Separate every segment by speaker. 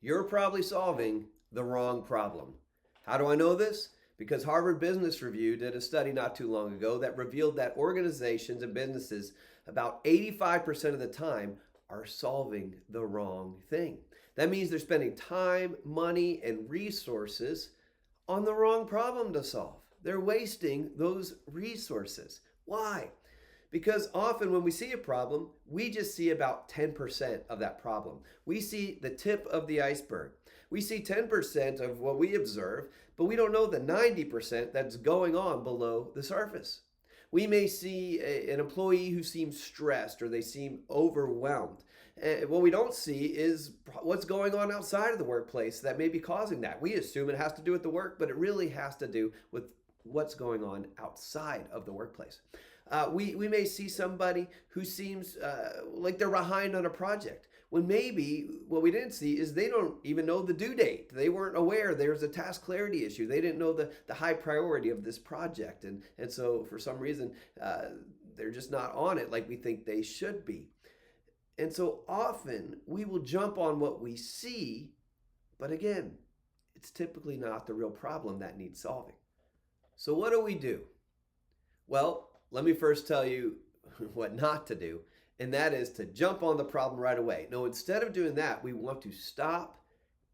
Speaker 1: You're probably solving the wrong problem. How do I know this? Because Harvard Business Review did a study not too long ago that revealed that organizations and businesses, about 85% of the time, are solving the wrong thing. That means they're spending time, money, and resources on the wrong problem to solve. They're wasting those resources. Why? Because often when we see a problem, we just see about 10% of that problem. We see the tip of the iceberg. We see 10% of what we observe, but we don't know the 90% that's going on below the surface. We may see an employee who seems stressed or they seem overwhelmed. What we don't see is what's going on outside of the workplace that may be causing that. We assume it has to do with the work, but it really has to do with what's going on outside of the workplace. We may see somebody who seems like they're behind on a project, when maybe what we didn't see is they don't even know the due date. They weren't aware there's a task clarity issue. They didn't know the high priority of this project. And so for some reason, they're just not on it like we think they should be. And so often we will jump on what we see, but again, it's typically not the real problem that needs solving. So what do we do? Well, let me first tell you what not to do, and that is to jump on the problem right away. No, instead of doing that, we want to stop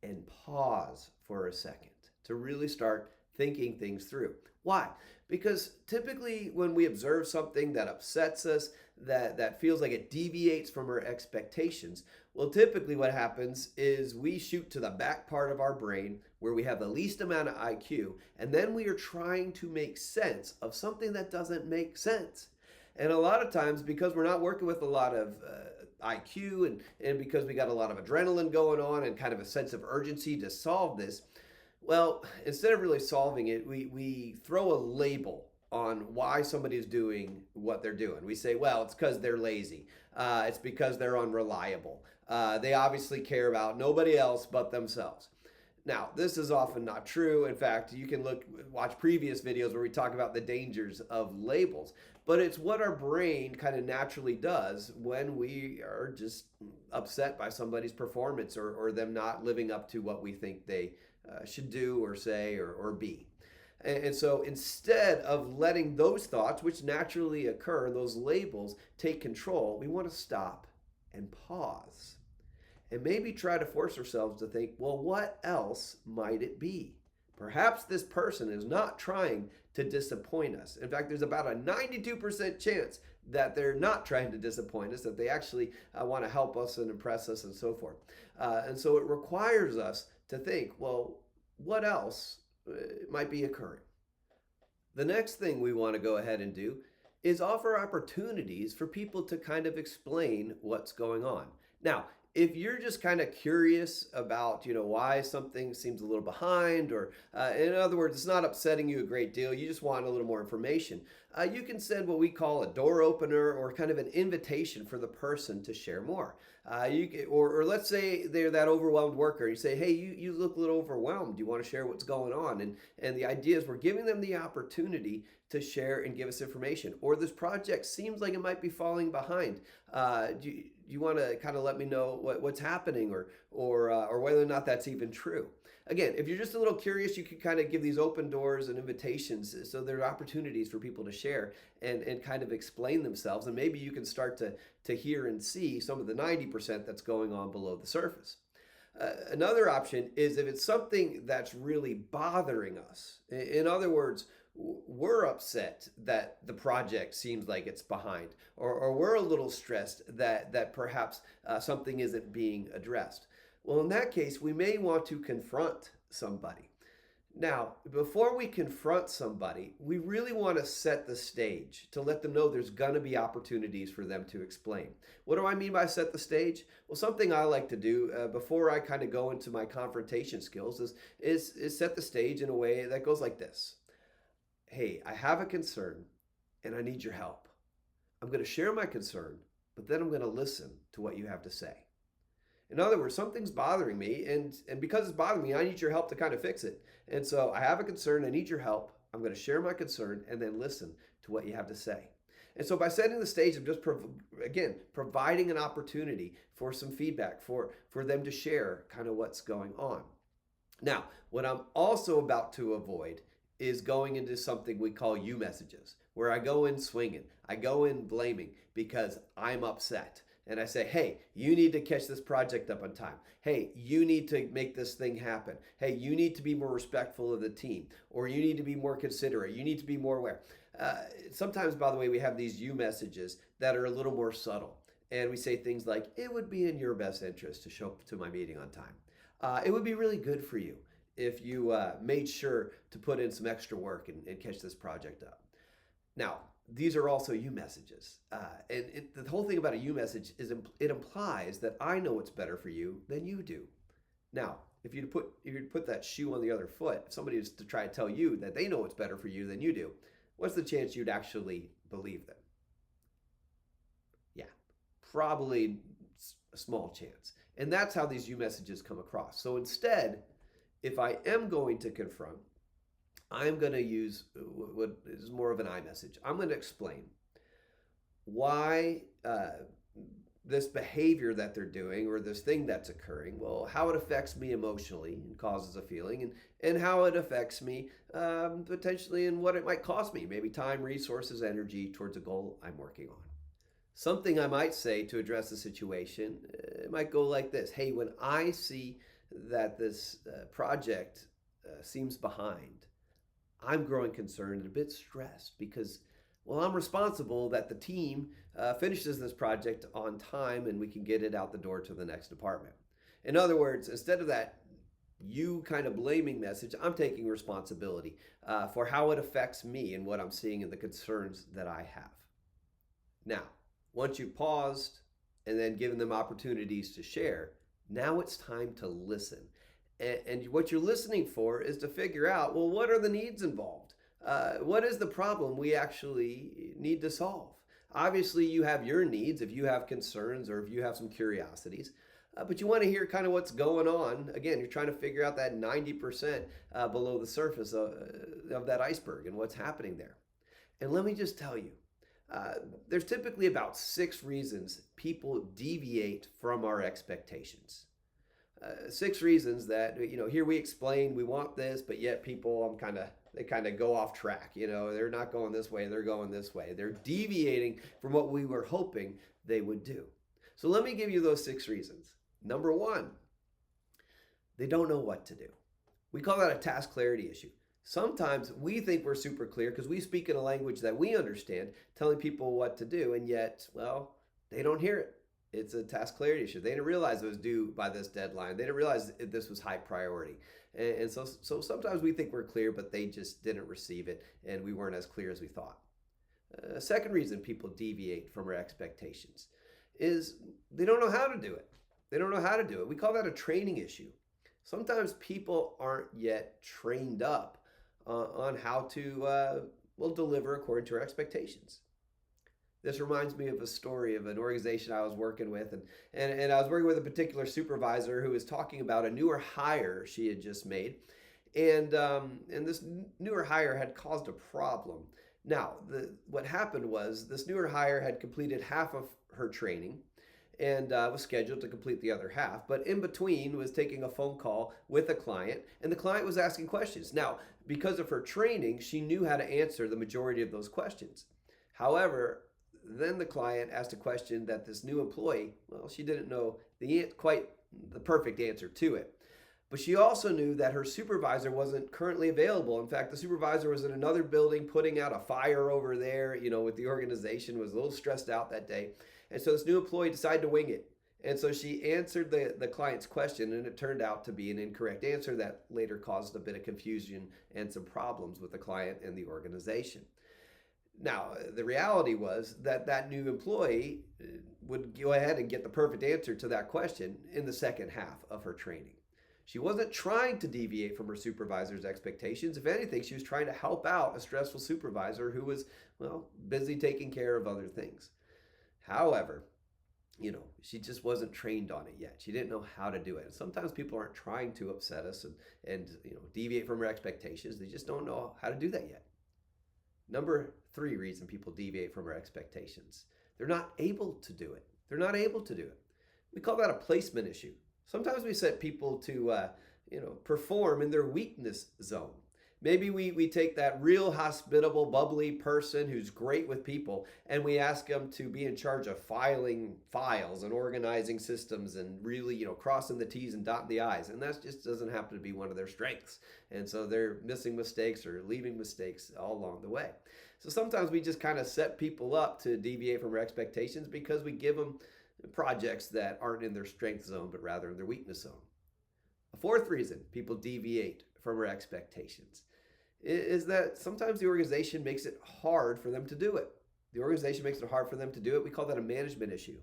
Speaker 1: and pause for a second to really start thinking things through. Why? Because typically when we observe something that upsets us, that feels like it deviates from our expectations, well, typically what happens is we shoot to the back part of our brain where we have the least amount of IQ, and then we are trying to make sense of something that doesn't make sense. And a lot of times, because we're not working with a lot of IQ and because we got a lot of adrenaline going on and kind of a sense of urgency to solve this, well, instead of really solving it, we throw a label on why somebody's doing what they're doing. We say, well, it's because they're lazy. It's because they're unreliable. They obviously care about nobody else but themselves. Now, this is often not true. In fact, you can watch previous videos where we talk about the dangers of labels. But it's what our brain kind of naturally does when we are just upset by somebody's performance or them not living up to what we think they should do or say or be. And so instead of letting those thoughts, which naturally occur, those labels take control, we want to stop and pause and maybe try to force ourselves to think, well, what else might it be? Perhaps this person is not trying to disappoint us. In fact, there's about a 92% chance that they're not trying to disappoint us, that they actually want to help us and impress us and so forth. And so it requires us to think, well, what else might be occurring? The next thing we want to go ahead and do is offer opportunities for people to kind of explain what's going on. Now, if you're just kind of curious about, why something seems a little behind, or in other words, it's not upsetting you a great deal, you just want a little more information, you can send what we call a door opener or kind of an invitation for the person to share more. Or let's say they're that overwhelmed worker. You say, hey, you look a little overwhelmed. Do you want to share what's going on? And the idea is we're giving them the opportunity to share and give us information. Or this project seems like it might be falling behind. Do you want to kind of let me know what's happening or whether or not that's even true? Again, if you're just a little curious, you can kind of give these open doors and invitations so there are opportunities for people to share and kind of explain themselves. And maybe you can start to hear and see some of the 90% that's going on below the surface. Another option is if it's something that's really bothering us. In other words, we're upset that the project seems like it's behind, or we're a little stressed that perhaps something isn't being addressed. Well, in that case, we may want to confront somebody. Now, before we confront somebody, we really want to set the stage to let them know there's going to be opportunities for them to explain. What do I mean by set the stage? Well, something I like to do before I kind of go into my confrontation skills is set the stage in a way that goes like this. Hey, I have a concern and I need your help. I'm going to share my concern, but then I'm going to listen to what you have to say. In other words, something's bothering me, and because it's bothering me, I need your help to kind of fix it. And so I have a concern, I need your help. I'm going to share my concern and then listen to what you have to say. And so by setting the stage, I'm just, again, providing an opportunity for some feedback, for them to share kind of what's going on. Now, what I'm also about to avoid is going into something we call you messages, where I go in swinging, I go in blaming because I'm upset. And I say, hey, you need to catch this project up on time. Hey, you need to make this thing happen. Hey, you need to be more respectful of the team, or you need to be more considerate. You need to be more aware. Sometimes, by the way, we have these you messages that are a little more subtle. And we say things like, it would be in your best interest to show up to my meeting on time. It would be really good for you if you made sure to put in some extra work and catch this project up. Now, these are also you messages. The whole thing about a you message is it implies that I know what's better for you than you do. Now, if you put that shoe on the other foot, if somebody was to try to tell you that they know what's better for you than you do, what's the chance you'd actually believe them? Yeah, probably a small chance. And that's how these you messages come across. So instead, if I am going to confront, I'm going to use what is more of an I message. I'm going to explain why this behavior that they're doing, or this thing that's occurring, well, how it affects me emotionally and causes a feeling, and how it affects me potentially, and what it might cost me, maybe time, resources, energy towards a goal I'm working on. Something I might say to address the situation, it might go like this. Hey, when I see that this project seems behind, I'm growing concerned and a bit stressed because, well, I'm responsible that the team finishes this project on time and we can get it out the door to the next department. In other words, instead of that you kind of blaming message, I'm taking responsibility for how it affects me and what I'm seeing and the concerns that I have. Now, once you've paused and then given them opportunities to share, now it's time to listen. And what you're listening for is to figure out, well, what are the needs involved? What is the problem we actually need to solve? Obviously, you have your needs if you have concerns or if you have some curiosities, but you want to hear kind of what's going on. Again, you're trying to figure out that 90% below the surface of that iceberg and what's happening there. And let me just tell you, there's typically about 6 reasons people deviate from our expectations. 6 reasons that, here we explain we want this, but yet people they kind of go off track. They're not going this way, they're going this way. They're deviating from what we were hoping they would do. So let me give you those 6 reasons. Number 1, they don't know what to do. We call that a task clarity issue. Sometimes we think we're super clear because we speak in a language that we understand, telling people what to do, and yet, well, they don't hear it. It's a task clarity issue. They didn't realize it was due by this deadline. They didn't realize this was high priority. And so sometimes we think we're clear, but they just didn't receive it, and we weren't as clear as we thought. Second reason people deviate from our expectations is they don't know how to do it. They don't know how to do it. We call that a training issue. Sometimes people aren't yet trained up on how to deliver according to our expectations. This reminds me of a story of an organization I was working with, and I was working with a particular supervisor who was talking about a newer hire she had just made, and this newer hire had caused a problem. Now, what happened was this newer hire had completed half of her training and was scheduled to complete the other half, but in between was taking a phone call with a client, and the client was asking questions. Now, because of her training, she knew how to answer the majority of those questions. However, then the client asked a question that this new employee, well, she didn't know quite the perfect answer to it. But she also knew that her supervisor wasn't currently available. In fact, the supervisor was in another building putting out a fire over there, with the organization, was a little stressed out that day. And so this new employee decided to wing it. And so she answered the client's question, and it turned out to be an incorrect answer that later caused a bit of confusion and some problems with the client and the organization. Now, the reality was that new employee would go ahead and get the perfect answer to that question in the second half of her training. She wasn't trying to deviate from her supervisor's expectations. If anything, she was trying to help out a stressful supervisor who was, busy taking care of other things. However, she just wasn't trained on it yet. She didn't know how to do it. And sometimes people aren't trying to upset us and deviate from our expectations. They just don't know how to do that yet. Number three reason people deviate from our expectations: they're not able to do it. They're not able to do it. We call that a placement issue. Sometimes we set people to, perform in their weakness zone. Maybe we take that real hospitable, bubbly person who's great with people and we ask them to be in charge of filing files and organizing systems and really, crossing the T's and dotting the I's. And that just doesn't happen to be one of their strengths. And so they're missing mistakes or leaving mistakes all along the way. So sometimes we just kind of set people up to deviate from our expectations because we give them projects that aren't in their strength zone, but rather in their weakness zone. A fourth reason people deviate from our expectations is that sometimes the organization makes it hard for them to do it. The organization makes it hard for them to do it. We call that a management issue.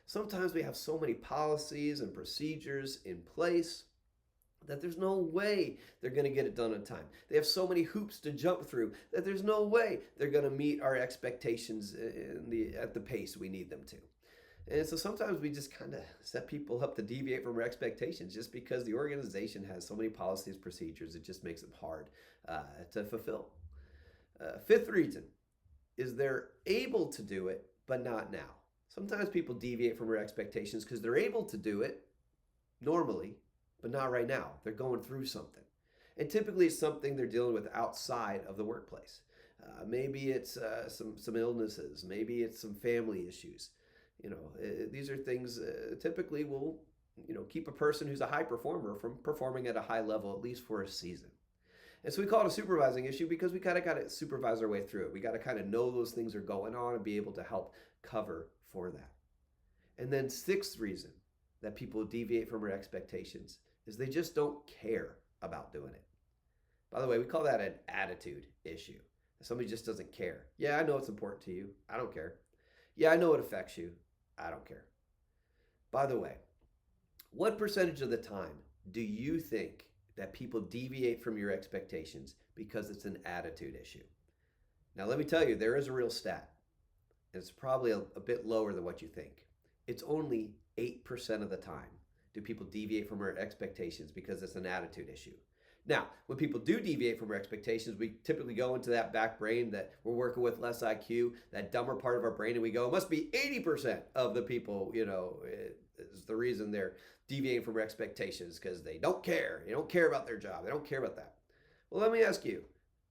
Speaker 1: Sometimes we have so many policies and procedures in place that there's no way they're going to get it done on time. They have so many hoops to jump through that there's no way they're going to meet our expectations at the pace we need them to. And so sometimes we just kind of set people up to deviate from our expectations just because the organization has so many policies, procedures, it just makes it hard to fulfill. Fifth reason is they're able to do it, but not now. Sometimes people deviate from our expectations because they're able to do it normally, but not right now. They're going through something. And typically it's something they're dealing with outside of the workplace. Maybe it's some illnesses. Maybe it's some family issues. These are things typically will, keep a person who's a high performer from performing at a high level, at least for a season. And so we call it a supervising issue because we kind of got to supervise our way through it. We got to kind of know those things are going on and be able to help cover for that. And then sixth reason that people deviate from our expectations is they just don't care about doing it. By the way, we call that an attitude issue. Somebody just doesn't care. Yeah, I know it's important to you. I don't care. Yeah, I know it affects you. I don't care. By the way, what percentage of the time do you think that people deviate from your expectations because it's an attitude issue? Now, let me tell you, there is a real stat. And it's probably a bit lower than what you think. It's only 8% of the time do people deviate from our expectations because it's an attitude issue. Now, when people do deviate from our expectations, we typically go into that back brain that we're working with less IQ, that dumber part of our brain, and we go, it must be 80% of the people, is the reason they're deviating from our expectations because they don't care. They don't care about their job. They don't care about that. Well, let me ask you,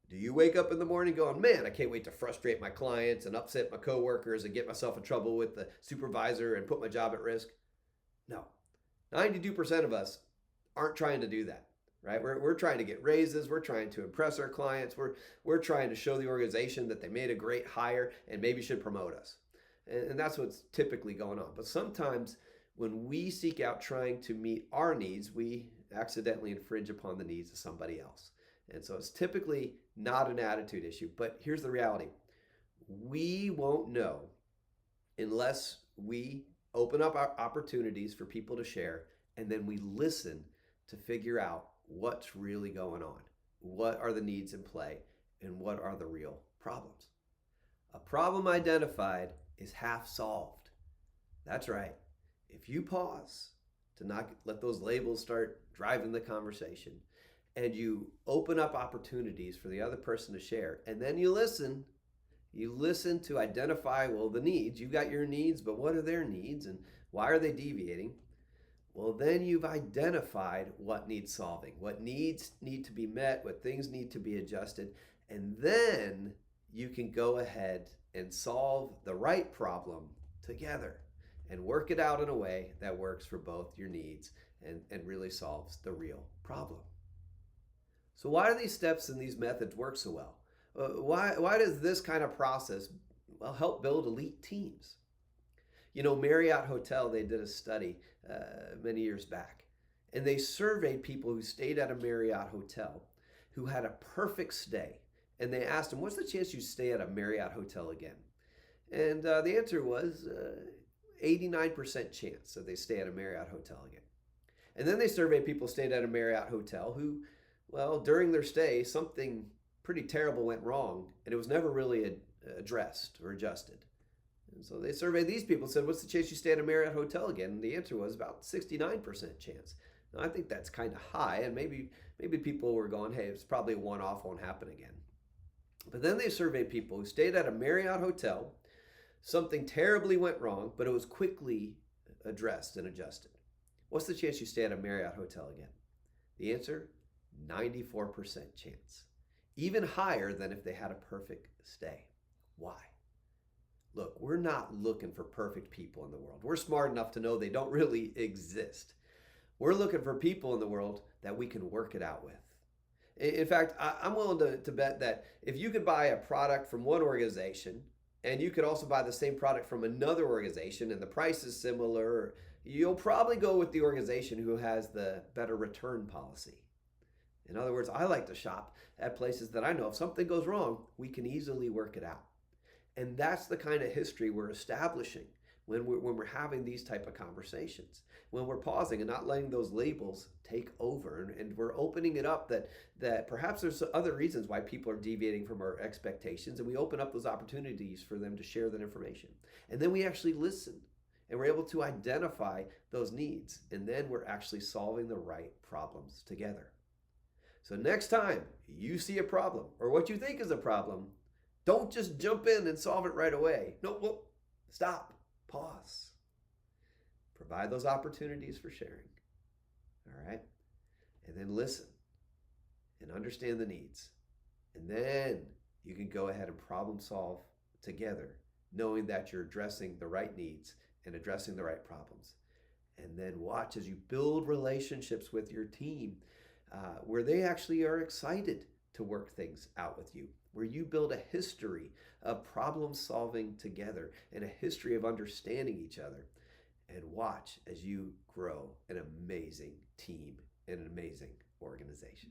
Speaker 1: do you wake up in the morning going, man, I can't wait to frustrate my clients and upset my coworkers and get myself in trouble with the supervisor and put my job at risk? No. 92% of us aren't trying to do that. Right? We're trying to get raises. We're trying to impress our clients. We're trying to show the organization that they made a great hire and maybe should promote us. And that's what's typically going on. But sometimes when we seek out trying to meet our needs, we accidentally infringe upon the needs of somebody else. And so it's typically not an attitude issue. But here's the reality. We won't know unless we open up our opportunities for people to share and then we listen to figure out what's really going on, what are the needs in play, and what are the real problems. A problem identified is half solved. That's right. If you pause to not let those labels start driving the conversation, and you open up opportunities for the other person to share, and then you listen to identify, well, the needs. You got your needs, but what are their needs, and why are they deviating? Well, then you've identified what needs solving, what needs need to be met, what things need to be adjusted, and then you can go ahead and solve the right problem together and work it out in a way that works for both your needs and really solves the real problem. So why do these steps and these methods work so well? Why does this kind of process help build elite teams? Marriott Hotel, they did a study many years back, and they surveyed people who stayed at a Marriott Hotel who had a perfect stay. And they asked them, what's the chance you stay at a Marriott Hotel again? And the answer was 89% chance that they stay at a Marriott Hotel again. And then they surveyed people who stayed at a Marriott Hotel who, during their stay, something pretty terrible went wrong, and it was never really addressed or adjusted. And so they surveyed these people and said, what's the chance you stay at a Marriott Hotel again? And the answer was about 69% chance. Now, I think that's kind of high, and maybe people were going, hey, it's probably a one-off, won't happen again. But then they surveyed people who stayed at a Marriott hotel. Something terribly went wrong, but it was quickly addressed and adjusted. What's the chance you stay at a Marriott hotel again? The answer, 94% chance. Even higher than if they had a perfect stay. Why? Look, we're not looking for perfect people in the world. We're smart enough to know they don't really exist. We're looking for people in the world that we can work it out with. In fact, I'm willing to bet that if you could buy a product from one organization and you could also buy the same product from another organization and the price is similar, you'll probably go with the organization who has the better return policy. In other words, I like to shop at places that I know if something goes wrong, we can easily work it out. And that's the kind of history we're establishing when we're having these type of conversations, when we're pausing and not letting those labels take over, and we're opening it up that perhaps there's other reasons why people are deviating from our expectations, and we open up those opportunities for them to share that information. And then we actually listen, and we're able to identify those needs, and then we're actually solving the right problems together. So next time you see a problem or what you think is a problem, don't just jump in and solve it right away. No, stop, pause. Provide those opportunities for sharing. All right? And then listen and understand the needs. And then you can go ahead and problem solve together, knowing that you're addressing the right needs and addressing the right problems. And then watch as you build relationships with your team where they actually are excited to work things out with you, where you build a history of problem solving together and a history of understanding each other. And watch as you grow an amazing team and an amazing organization.